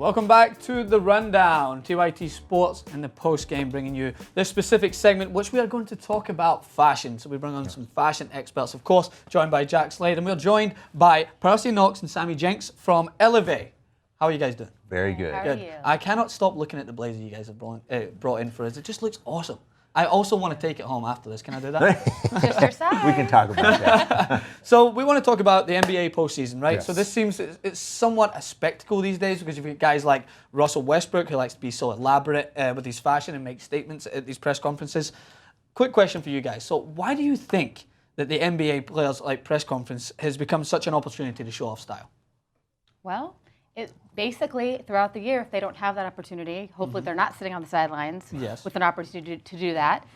Welcome back to The Rundown, TYT Sports and the post-game, bringing you this specific segment, which we are going to talk about fashion. So we bring on some fashion experts, of course, joined by Jack Slade, and we're joined by Percy Knox and Sammy Jenks from Elevate. How are you guys doing? Very good. How are you? I cannot stop looking at the blazer you guys have brought in for us. It just looks awesome. I also want to take it home after this. Can I do that? Just your side. We can talk about that. So we want to talk about the NBA postseason, right? Yes. So this seems it's somewhat a spectacle these days because you've got guys like Russell Westbrook who likes to be so elaborate with his fashion and make statements at these press conferences. Quick question for you guys. So why do you think that the NBA players like press conference has become such an opportunity to show off style? Well, basically throughout the year, if they don't have that opportunity, hopefully they're not sitting on the sidelines with an opportunity to do that.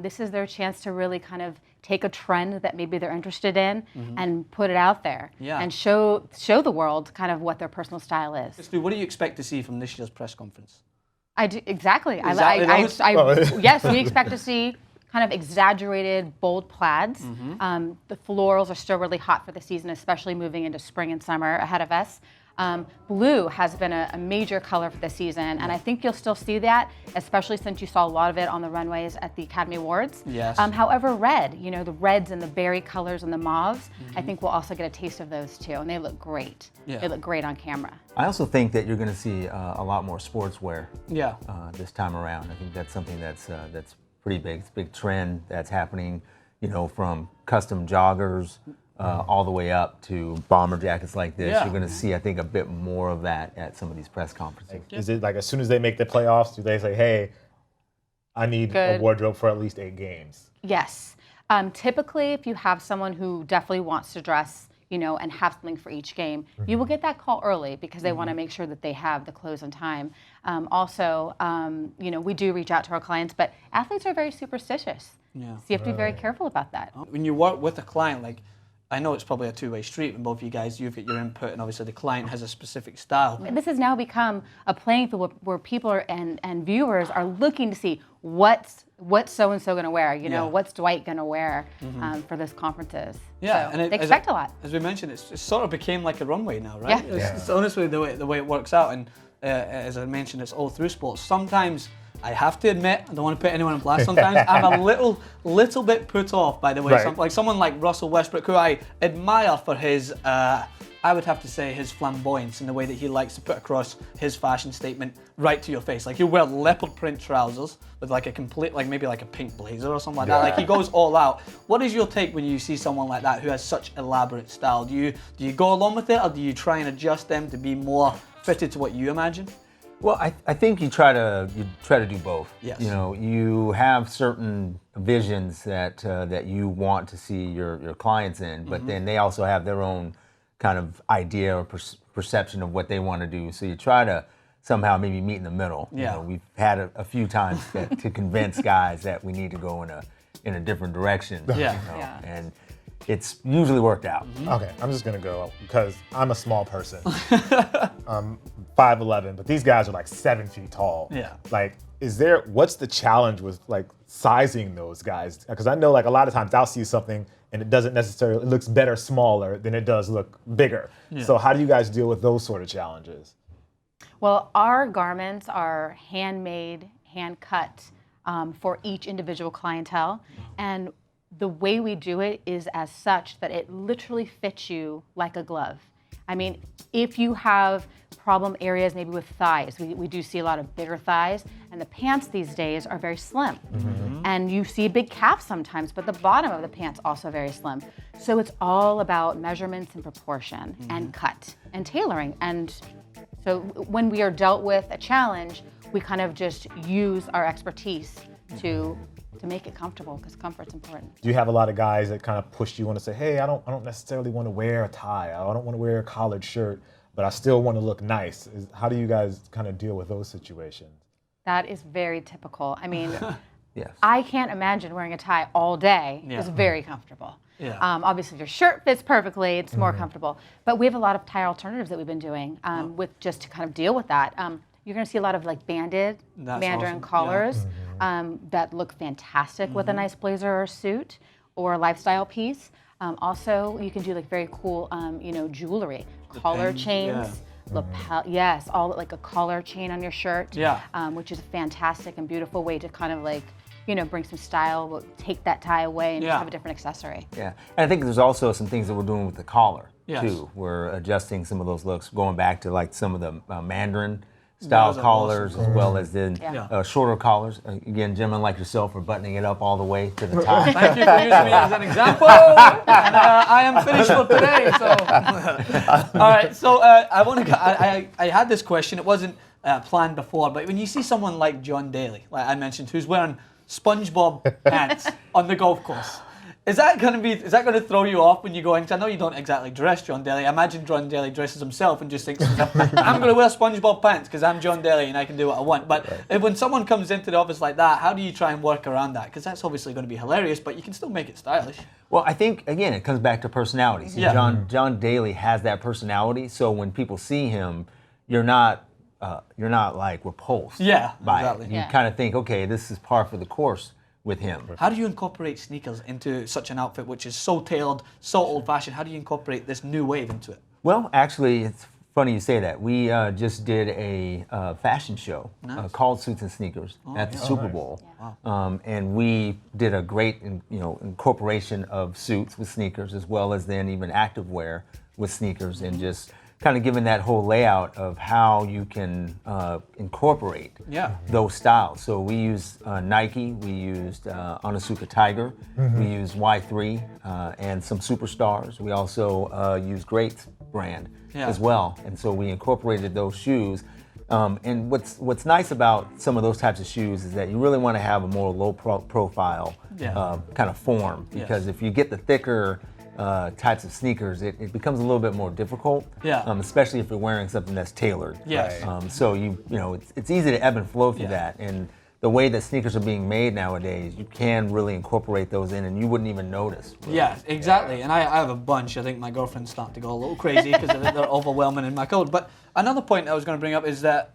This is their chance to really kind of take a trend that maybe they're interested in and put it out there and show the world kind of what their personal style is. What do you expect to see from this year's press conference? I do exactly. Exactly Yes, we expect to see kind of exaggerated, bold plaids. The florals are still really hot for the season, especially moving into spring and summer ahead of us. Blue has been a major color for the season, and I think you'll still see that, especially since you saw a lot of it on the runways at the Academy Awards. Yes. However, red, the reds and the berry colors and the mauves, I think we'll also get a taste of those too, and they look great. Yeah. They look great on camera. I also think that you're going to see a lot more sportswear this time around. I think that's something that's pretty big. It's a big trend that's happening, from custom joggers all the way up to bomber jackets like this. You're going to see, I think, a bit more of that at some of these press conferences. Is it like as soon as they make the playoffs, do they say, hey, I need a wardrobe for at least 8 games? Yes. Typically, if you have someone who definitely wants to dress, and have something for each game, you will get that call early because they want to make sure that they have the clothes on time. Also, we do reach out to our clients, but athletes are very superstitious. Yeah. So you have to be very careful about that. When you work with a client, I know it's probably a two-way street when both of you guys, you've got your input and obviously the client has a specific style. This has now become a playing field where people and viewers are looking to see what's so-and-so going to wear, what's Dwight going to wear for this conferences. Yeah, so and they expect a lot. As we mentioned, it sort of became like a runway now, right? Yeah. It's honestly the way it works out, and as I mentioned, it's all through sports. Sometimes, I have to admit, I don't want to put anyone on blast, sometimes I'm a little bit put off by the way, someone like Russell Westbrook, who I admire for his, I would have to say, his flamboyance in the way that he likes to put across his fashion statement right to your face. Like he'll wear leopard print trousers with like a complete, maybe like a pink blazer or something like that. Like he goes all out. What is your take when you see someone like that who has such elaborate style? Do you go along with it, or do you try and adjust them to be more fitted to what you imagine? Well, I think you try to do both. Yes. You have certain visions that you want to see your clients in, but then they also have their own kind of idea or perception of what they want to do. So you try to somehow maybe meet in the middle. Yeah. We've had a few times to convince guys that we need to go in a different direction. And it's usually worked out. Okay, I'm just gonna go because I'm a small person. I'm 5'11", but these guys are like 7 feet tall. Yeah. What's the challenge with sizing those guys? Because I know a lot of times I'll see something and it doesn't necessarily, it looks better smaller than it does look bigger. Yeah. So how do you guys deal with those sort of challenges? Well, our garments are handmade, hand cut for each individual clientele, and the way we do it is as such that it literally fits you like a glove. I mean, if you have problem areas maybe with thighs, we do see a lot of bigger thighs, and the pants these days are very slim. And you see a big calf sometimes, but the bottom of the pants also very slim. So it's all about measurements and proportion and cut and tailoring. And so when we are dealt with a challenge, we kind of just use our expertise to make it comfortable, because comfort's important. Do you have a lot of guys that kind of push you, want to say, hey, I don't necessarily want to wear a tie, I don't want to wear a collared shirt, but I still want to look nice? How do you guys kind of deal with those situations? That is very typical. I mean, Yes. I can't imagine wearing a tie all day. It's very comfortable. Yeah. Obviously, if your shirt fits perfectly, it's more comfortable. But we have a lot of tie alternatives that we've been doing with just to kind of deal with that. You're going to see a lot of banded mandarin collars that look fantastic with a nice blazer or suit or a lifestyle piece. Also, you can do very cool, jewelry, collar chains. lapel, yes, all like a collar chain on your shirt, which is a fantastic and beautiful way to kind of like, bring some style, but take that tie away and just have a different accessory. Yeah, and I think there's also some things that we're doing with the collar too. We're adjusting some of those looks, going back to like some of the Mandarin style collars, as well as then shorter collars. Again, gentlemen like yourself are buttoning it up all the way to the top. Thank you for using me as an example. And I am finished for today. So, all right. So I had this question. It wasn't planned before, but when you see someone like John Daly, like I mentioned, who's wearing SpongeBob pants on the golf course, is that going to throw you off when you go in? Because I know you don't exactly dress John Daly. I imagine John Daly dresses himself and just thinks, I'm going to wear SpongeBob pants because I'm John Daly and I can do what I want. But when someone comes into the office like that, how do you try and work around that? Because that's obviously going to be hilarious, but you can still make it stylish. Well, I think, again, it comes back to personality. See, John Daly has that personality, so when people see him, you're not like repulsed by it. You kind of think, okay, this is par for the course with him. How do you incorporate sneakers into such an outfit which is so tailored, so old-fashioned? How do you incorporate this new wave into it? Well, actually, it's funny you say that. We just did a fashion show called Suits and Sneakers at the Super Bowl. Wow. And we did a great incorporation of suits with sneakers, as well as then even activewear with sneakers, and just kind of given that whole layout of how you can incorporate those styles. So we used Nike, we used Onitsuka Tiger, we used Y3 and some superstars. We also used Greats brand as well. And so we incorporated those shoes. And what's nice about some of those types of shoes is that you really want to have a more low profile kind of form, because if you get the thicker types of sneakers, it becomes a little bit more difficult, especially if you're wearing something that's tailored. So it's easy to ebb and flow through that, and the way that sneakers are being made nowadays, you can really incorporate those in, and you wouldn't even notice. Really. Yeah, exactly. And I have a bunch. I think my girlfriend's starting to go a little crazy because they're overwhelming in my code. But another point I was going to bring up is that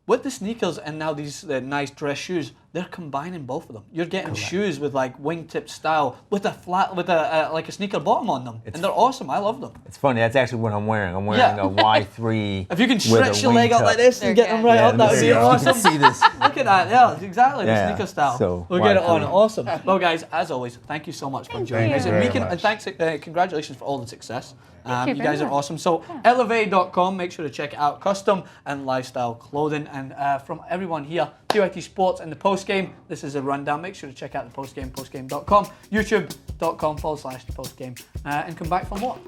with the sneakers and now these nice dress shoes, they're combining both of them. You're getting shoes with like wingtip style with like a sneaker bottom on them, and they're awesome. I love them. It's funny. That's actually what I'm wearing. I'm wearing a Y3. If you can stretch your leg out like this and get them right up, that would be awesome. You can see this. Look at that. Yeah, exactly. The sneaker style. So we'll get it on. Awesome. Well, guys, as always, thank you so much for joining us. And thanks, congratulations for all the success. You guys are awesome. So elevate.com, make sure to check it out. Custom and lifestyle clothing. And from everyone here, PYT Sports and the postgame, this is a rundown. Make sure to check out the postgame, postgame.com, youtube.com/the postgame, and come back for more.